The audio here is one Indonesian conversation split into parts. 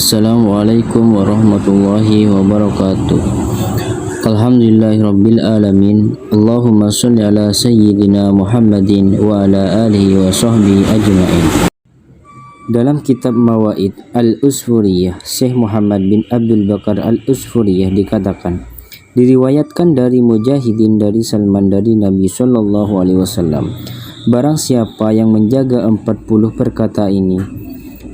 Assalamualaikum warahmatullahi wabarakatuh. Alhamdulillahirabbil alamin. Allahumma shalli ala sayyidina Muhammadin wa ala alihi wa sahbihi ajma'in. Dalam kitab Mawaid Al-Usfuriyah, Syekh Muhammad bin Abdul Bakar Al-Usfuriyah dikatakan, diriwayatkan dari Mujahidin dari Salman dari Nabi Shallallahu Alaihi Wasallam, barang siapa yang menjaga 40 perkata ini,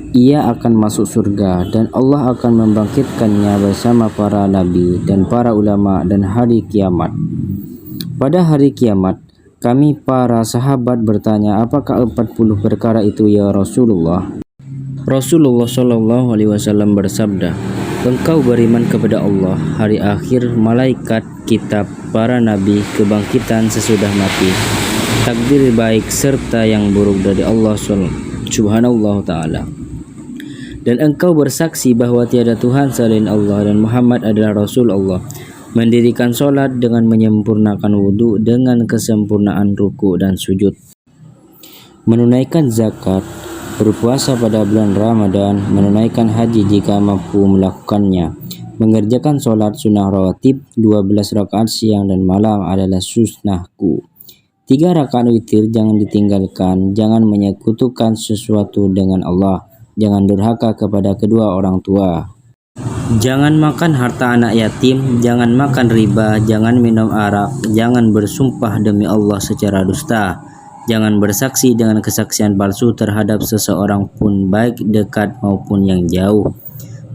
ia akan masuk surga dan Allah akan membangkitkannya bersama para nabi dan para ulama dan hari kiamat. Pada hari kiamat, kami para sahabat bertanya, apakah 40 perkara itu ya Rasulullah? Rasulullah Shallallahu Alaihi Wasallam bersabda, engkau beriman kepada Allah, hari akhir, malaikat, kitab, para nabi, kebangkitan sesudah mati, takdir baik serta yang buruk dari Allah Subhanahu Ta'ala. Dan engkau bersaksi bahwa tiada Tuhan selain Allah dan Muhammad adalah Rasul Allah, mendirikan sholat dengan menyempurnakan wudhu dengan kesempurnaan ruku dan sujud, menunaikan zakat, berpuasa pada bulan Ramadan, menunaikan haji jika mampu melakukannya, mengerjakan sholat sunnah rawatib 12 rakaat siang dan malam adalah sunnahku. 3 rakaat witir jangan ditinggalkan, jangan menyekutukan sesuatu dengan Allah, jangan durhaka kepada kedua orang tua, jangan makan harta anak yatim, jangan makan riba, jangan minum arak, jangan bersumpah demi Allah secara dusta, jangan bersaksi dengan kesaksian palsu terhadap seseorang pun baik dekat maupun yang jauh,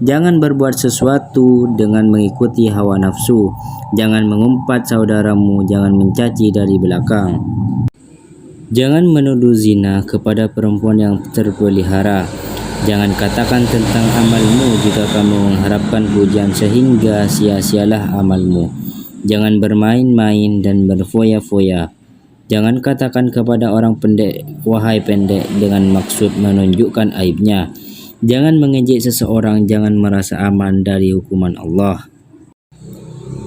jangan berbuat sesuatu dengan mengikuti hawa nafsu, jangan mengumpat saudaramu, jangan mencaci dari belakang, jangan menuduh zina kepada perempuan yang terpelihara, jangan katakan tentang amalmu jika kamu mengharapkan pujian sehingga sia-sialah amalmu. Jangan bermain-main dan berfoya-foya. Jangan katakan kepada orang pendek, wahai pendek, dengan maksud menunjukkan aibnya. Jangan mengejek seseorang, jangan merasa aman dari hukuman Allah.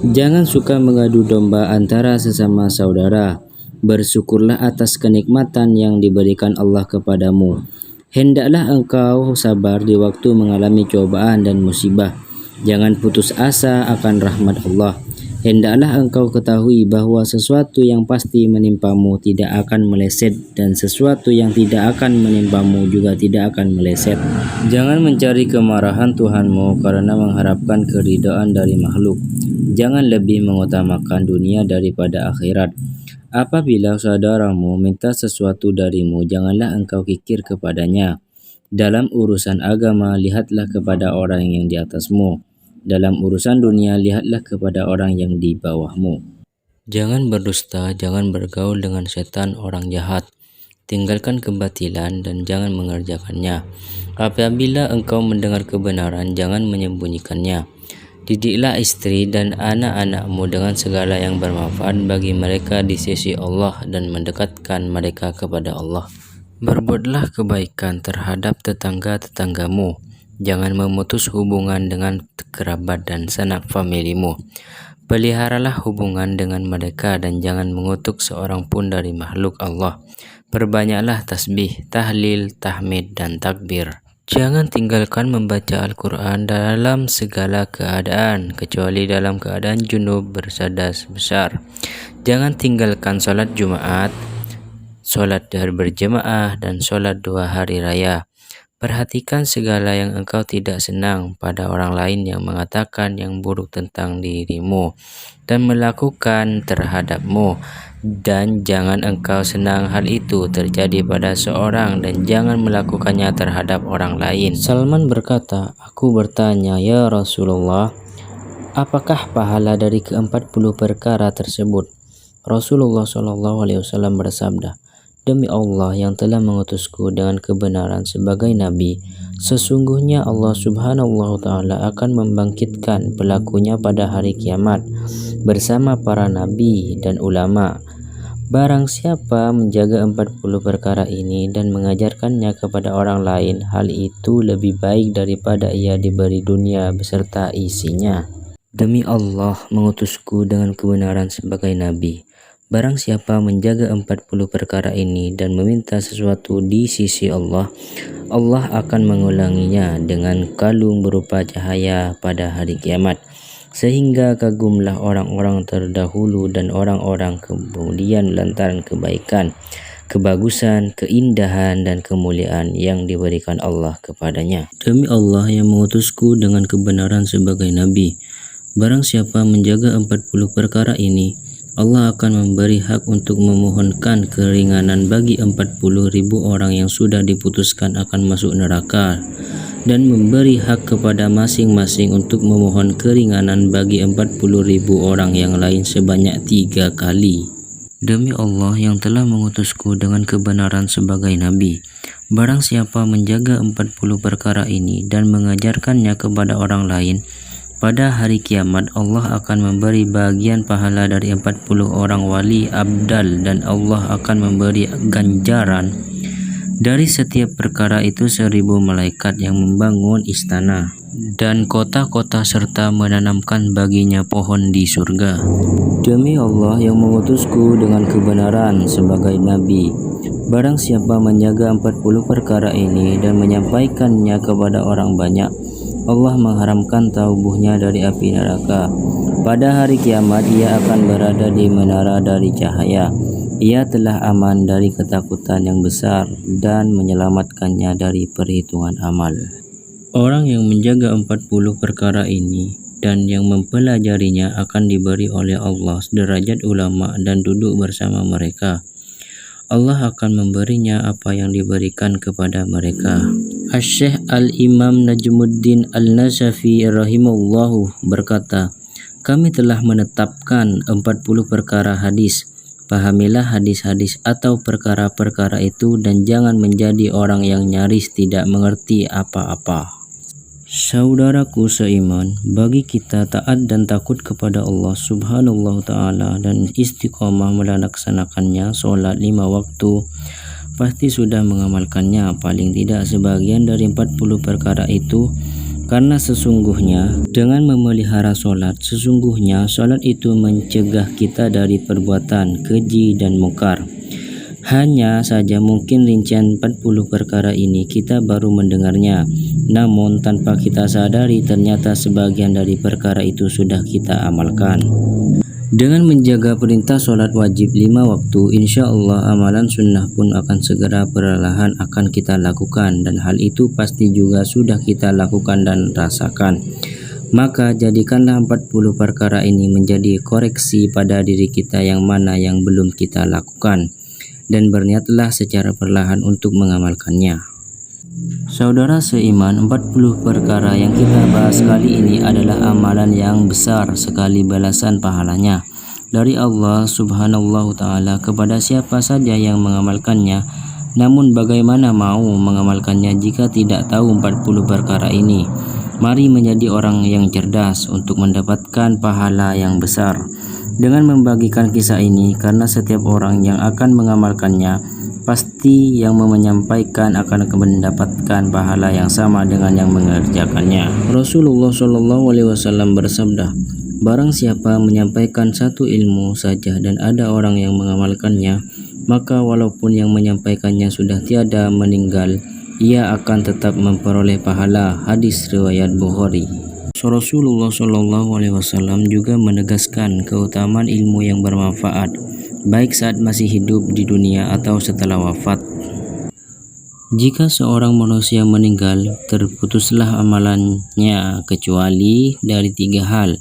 Jangan suka mengadu domba antara sesama saudara. Bersyukurlah atas kenikmatan yang diberikan Allah kepadamu. Hendaklah engkau sabar di waktu mengalami cobaan dan musibah. Jangan putus asa akan rahmat Allah. Hendaklah engkau ketahui bahwa sesuatu yang pasti menimpamu tidak akan meleset dan sesuatu yang tidak akan menimpamu juga tidak akan meleset. Jangan mencari kemarahan Tuhanmu karena mengharapkan keridhaan dari makhluk. Jangan lebih mengutamakan dunia daripada akhirat. Apabila saudaramu minta sesuatu darimu, janganlah engkau kikir kepadanya. Dalam urusan agama, lihatlah kepada orang yang di atasmu. Dalam urusan dunia, lihatlah kepada orang yang di bawahmu. Jangan berdusta, jangan bergaul dengan setan orang jahat. Tinggalkan kebatilan dan jangan mengerjakannya. Apabila engkau mendengar kebenaran, jangan menyembunyikannya. Didiklah istri dan anak-anakmu dengan segala yang bermanfaat bagi mereka di sisi Allah dan mendekatkan mereka kepada Allah. Berbuatlah kebaikan terhadap tetangga-tetanggamu. Jangan memutus hubungan dengan kerabat dan sanak familimu. Peliharalah hubungan dengan mereka dan jangan mengutuk seorang pun dari makhluk Allah. Perbanyaklah tasbih, tahlil, tahmid, dan takbir. Jangan tinggalkan membaca Al-Quran dalam segala keadaan, kecuali dalam keadaan junub bersadas besar. Jangan tinggalkan sholat Jumat, sholat berjemaah, dan sholat 2 hari raya. Perhatikan segala yang engkau tidak senang pada orang lain yang mengatakan yang buruk tentang dirimu dan melakukan terhadapmu, dan jangan engkau senang hal itu terjadi pada seorang dan jangan melakukannya terhadap orang lain. Salman berkata, aku bertanya, ya Rasulullah, apakah pahala dari ke-40 perkara tersebut? Rasulullah SAW bersabda, demi Allah yang telah mengutusku dengan kebenaran sebagai nabi, sesungguhnya Allah Subhanahu Ta'ala akan membangkitkan pelakunya pada hari kiamat bersama para nabi dan ulama. Barang siapa menjaga 40 perkara ini dan mengajarkannya kepada orang lain, hal itu lebih baik daripada ia diberi dunia beserta isinya. Demi Allah mengutusku dengan kebenaran sebagai nabi, Barang siapa menjaga 40 perkara ini dan meminta sesuatu di sisi Allah, Allah akan mengulanginya dengan kalung berupa cahaya pada hari kiamat. Sehingga kagumlah orang-orang terdahulu dan orang-orang kemudian lantaran kebaikan, kebagusan, keindahan, dan kemuliaan yang diberikan Allah kepadanya. Demi Allah yang mengutusku dengan kebenaran sebagai Nabi, barang siapa menjaga 40 perkara ini, Allah akan memberi hak untuk memohonkan keringanan bagi 40.000 orang yang sudah diputuskan akan masuk neraka, dan memberi hak kepada masing-masing untuk memohon keringanan bagi 40.000 orang yang lain sebanyak 3 kali. Demi Allah yang telah mengutusku dengan kebenaran sebagai Nabi, barang siapa menjaga 40 perkara ini dan mengajarkannya kepada orang lain, pada hari kiamat Allah akan memberi bagian pahala dari 40 orang wali abdal, dan Allah akan memberi ganjaran dari setiap perkara itu 1000 malaikat yang membangun istana dan kota-kota serta menanamkan baginya pohon di surga. Demi Allah yang mengutusku dengan kebenaran sebagai Nabi, barang siapa menjaga 40 perkara ini dan menyampaikannya kepada orang banyak, Allah mengharamkan tubuhnya dari api neraka. Pada hari kiamat ia akan berada di menara dari cahaya. Ia telah aman dari ketakutan yang besar dan menyelamatkannya dari perhitungan amal. Orang yang menjaga 40 perkara ini dan yang mempelajarinya akan diberi oleh Allah derajat ulama dan duduk bersama mereka. Allah akan memberinya apa yang diberikan kepada mereka. Asy-Syaikh Al-Imam Najmuddin Al-Nashafi rahimahullahu berkata, kami telah menetapkan 40 perkara hadis. Pahamilah hadis-hadis atau perkara-perkara itu dan jangan menjadi orang yang nyaris tidak mengerti apa-apa. Saudaraku seiman, bagi kita taat dan takut kepada Allah Subhanahu wa Ta'ala dan istiqomah melaksanakannya sholat 5 waktu, pasti sudah mengamalkannya paling tidak sebagian dari 40 perkara itu, karena sesungguhnya dengan memelihara sholat, sesungguhnya sholat itu mencegah kita dari perbuatan keji dan mungkar. Hanya saja mungkin rincian 40 perkara ini kita baru mendengarnya, namun tanpa kita sadari ternyata sebagian dari perkara itu sudah kita amalkan. Dengan menjaga perintah sholat wajib 5 waktu, insya Allah amalan sunnah pun akan segera perlahan akan kita lakukan, dan hal itu pasti juga sudah kita lakukan dan rasakan. Maka jadikanlah 40 perkara ini menjadi koreksi pada diri kita yang mana yang belum kita lakukan, dan berniatlah secara perlahan untuk mengamalkannya. Saudara seiman, 40 perkara yang kita bahas kali ini adalah amalan yang besar sekali balasan pahalanya dari Allah Subhanahu wa Ta'ala kepada siapa saja yang mengamalkannya. Namun bagaimana mau mengamalkannya jika tidak tahu 40 perkara ini? Mari menjadi orang yang cerdas untuk mendapatkan pahala yang besar dengan membagikan kisah ini, karena setiap orang yang akan mengamalkannya pasti yang menyampaikan akan mendapatkan pahala yang sama dengan yang mengerjakannya. Rasulullah SAW bersabda, barang siapa menyampaikan satu ilmu saja dan ada orang yang mengamalkannya, maka walaupun yang menyampaikannya sudah tiada meninggal, ia akan tetap memperoleh pahala. Hadis riwayat Bukhari. Rasulullah SAW juga menegaskan keutamaan ilmu yang bermanfaat, baik saat masih hidup di dunia atau setelah wafat. Jika seorang manusia meninggal, terputuslah amalannya kecuali dari 3 hal: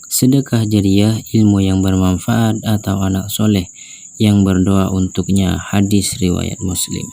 sedekah jariah, ilmu yang bermanfaat, atau anak soleh yang berdoa untuknya. Hadis riwayat Muslim.